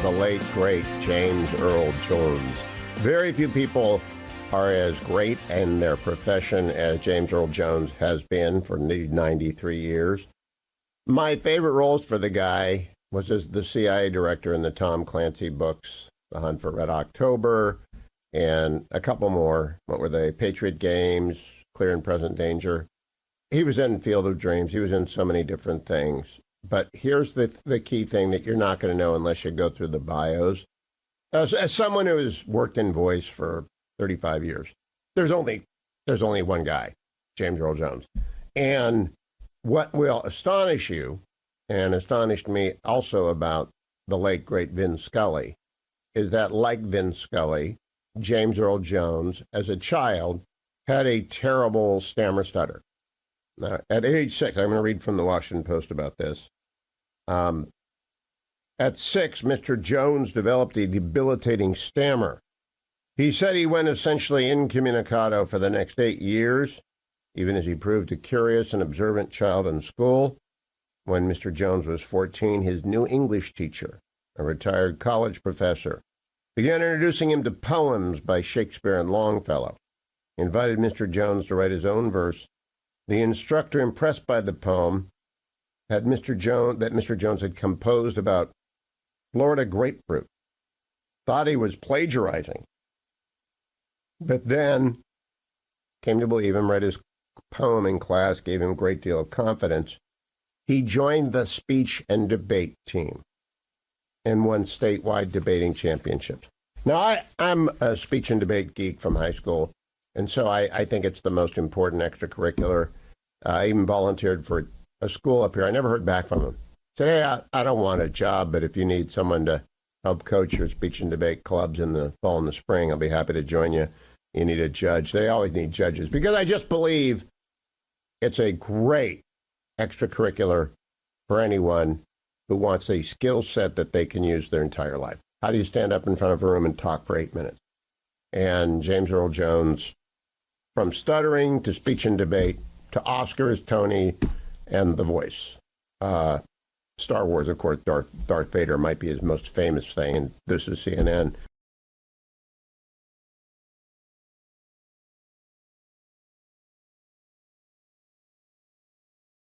the late, great James Earl Jones. Very few people are as great in their profession as James Earl Jones has been for 93 years. My favorite roles for the guy was as the CIA director in the Tom Clancy books, The Hunt for Red October, and a couple more. What were they? Patriot Games, Clear and Present Danger. He was in Field of Dreams. He was in so many different things. But here's the key thing that you're not going to know unless you go through the bios. As someone who has worked in voice for 35 years, there's only one guy, James Earl Jones. And what will astonish you, and astonished me also about the late, great Vin Scully, is that like Vin Scully, James Earl Jones, as a child, had a terrible stammer stutter. Now, at age 6, I'm going to read from the Washington Post about this. At 6, Mr. Jones developed a debilitating stammer. He said he went essentially incommunicado for the next 8 years, even as he proved a curious and observant child in school. When Mr. Jones was 14, his new English teacher, a retired college professor, began introducing him to poems by Shakespeare and Longfellow. He invited Mr. Jones to write his own verse. The instructor, impressed by the poem, that Mr. Jones had composed about Florida grapefruit, thought he was plagiarizing, but then came to believe him, read his poem in class, gave him a great deal of confidence. He joined the speech and debate team and won statewide debating championships. Now, I'm a speech and debate geek from high school, and so I think it's the most important extracurricular. I even volunteered for a school up here. I never heard back from them. Today, I don't want a job, but if you need someone to help coach your speech and debate clubs in the fall and the spring, I'll be happy to join you. You need a judge. They always need judges because I just believe it's a great extracurricular for anyone who wants a skill set that they can use their entire life. How do you stand up in front of a room and talk for 8 minutes? And James Earl Jones, from stuttering to speech and debate to Oscars, Tony, and The Voice. Star Wars, of course, Darth Vader might be his most famous thing, and this is CNN.